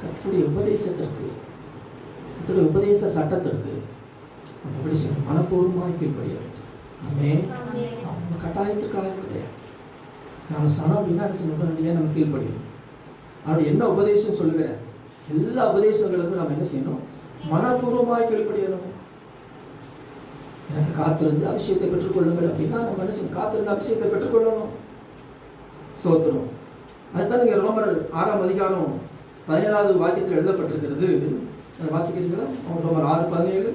கர்த்தருடைய உபதேசத்திற்கு, கர்த்தருடைய உபதேச சட்டத்திற்கு நம்ம எப்படி செய்யணும்? மனப்பூர்வமாக கீழ்ப்படிய வேண்டும். நம்ம கட்டாயத்துக்காக கிடையாது. நம்ம சனம் அப்படின்னா உடனடியாக நம்ம கீழ்ப்படியும். அப்படி என்ன உபதேசம் சொல்லுகிற எல்லா உபதேசங்களுக்கும் நம்ம என்ன செய்யணும்? மனப்பூர்வமாக கீழ்ப்படியணும். எனக்கு காத்திருந்து அபிஷேகத்தை பெற்றுக்கொள்ளுங்கள் அப்படின்னா நம்ம என்ன செய்யணும்? காத்திருந்து அபிஷேகத்தை பெற்றுக்கொள்ளணும். சோத்திரம். அதுதான் நீங்க ரோமர் 6ஆம் அதிகாரம் 17வது வாக்கியத்தில் எழுதப்பட்டிருக்கிறது. அதை வாசிக்கிறீங்களா? ரோமர் 6:17.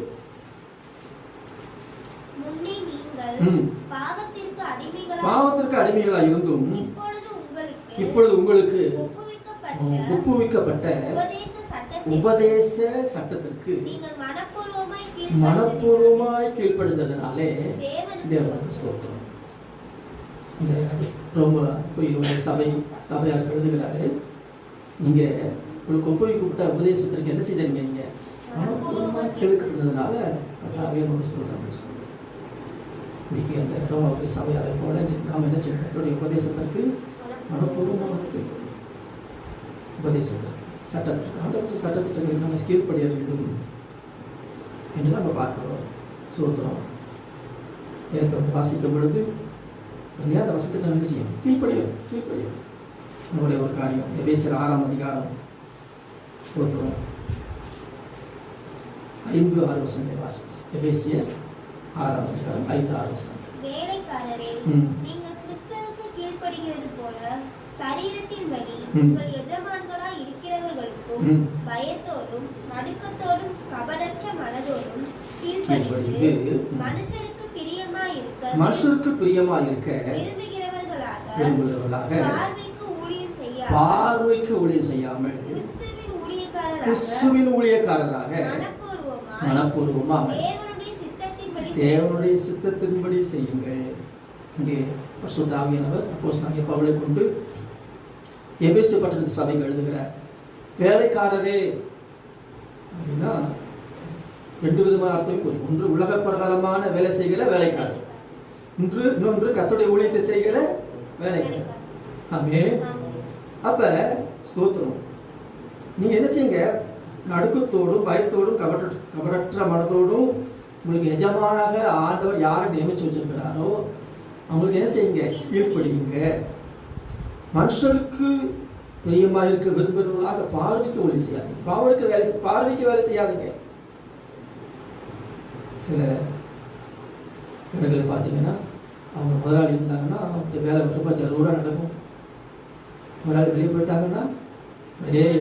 பாவத்திற்கு அடிமைகளாக இருந்தும் இப்பொழுது உங்களுக்கு ஒப்புவிக்கப்பட்ட உபதேச சட்டத்திற்கு மனப்பூர்வமாய் கீழ்ப்படுந்ததுனாலே தேவனுக்கு ஸ்தோத்திரம். இந்த ரொம்ப சபையார் எழுதுகிறாரு, நீங்க உங்களுக்கு ஒப்புவிக்கப்பட்ட உபதேசத்திற்கு என்ன செய்தீங்க? நீங்க மனப்பூர்வமாய் கீழ்ப்பட்டதுனால கர்த்தாவே உமக்கு ஸ்தோத்திரம் சொல்லுங்க. இன்னைக்கு அந்த ரோமாபுரி சபையாரை போல நாம் என்ன செய்யணும்? உபதேசத்திற்கு மனப்பூர்வமாக உபதேசத்திற்கு சட்டத்திற்கு நம்ம கீழ்ப்படிய வேண்டும் என்று நம்ம பார்க்கிறோம். சோத்திரம். ஏற்கனவே வாசிக்கும் பொழுது இல்லையா அந்த வசத்துக்கு நம்ம என்ன செய்யணும்? கீழ்ப்படியும். நம்முடைய ஒரு காரியம். எபேசியர் 6ஆம் அதிகாரம் சோத்திரம் 5-6 வசனத்தை வாசிக்கும். எபேசியர் 6ஆம் அதிகாரம் 5-6 வசனம். வேலைக்காரரே, நீங்கள் கிறிஸ்துவுக்கு கீழ்ப்படிகிறது போல சரீரத்தின்படி உங்கள் எஜமான்களாய் இருக்கிறவர்களுக்கும் பயத்தோடும் நடுக்கத்தோடும் கபடற்ற மனதோடும் கீழ்ப்படிந்து மனுஷருக்கு பிரியமாய் இருக்க விரும்புகிறவர்களாக பார்வைக்கு ஊழியம் செய்யாமல் கிறிஸ்துவின் ஊழியக்காரராக மனப்பூர்வமாக தேவனுடைய சித்தத்தின்படி செய்யுங்கள். இங்கே பரிசுத்த ஆவியானவர் அப்போஸ்தலனாகிய பவுலை கொண்டு எபேசு பட்டணத்து சபைக்கு எழுதுகிறார். வேலைக்காரரே அப்படின்னா 2 விதமான அர்த்தம் கூறும். ஒன்று உலக பிரகாரமான வேலை செய்கிற வேலைக்காரர், இன்னொன்று கர்த்தருடைய ஊழியத்தை செய்கிற வேலைக்காரர். ஆமென். அப்ப ஸ்தோத்திரம். நீங்க என்ன செய்யுங்க? நடுக்கத்தோடும் பயத்தோடும் கபடற்ற மனதோடும் உங்களுக்கு எஜமானாக ஆண்டவர் யாரை நியமிச்சு வச்சிருக்கிறாரோ அவங்களுக்கு என்ன செய்யுங்க? கீழ்ப்படியுங்க. மனுஷருக்கு பிரியமா இருக்க விரும்புகிறவர்களாக பார்வைக்கு ஊழியம் செய்யாதீங்க. பார்வைக்கு வேலை செய்யாதீங்க. சில இடங்களை பார்த்தீங்கன்னா அவங்க முதலாளி இருந்தாங்கன்னா அவங்க வேலை ரொம்ப ஜரூராக நடக்கும். முதலாளி வெளியே போயிட்டாங்கன்னா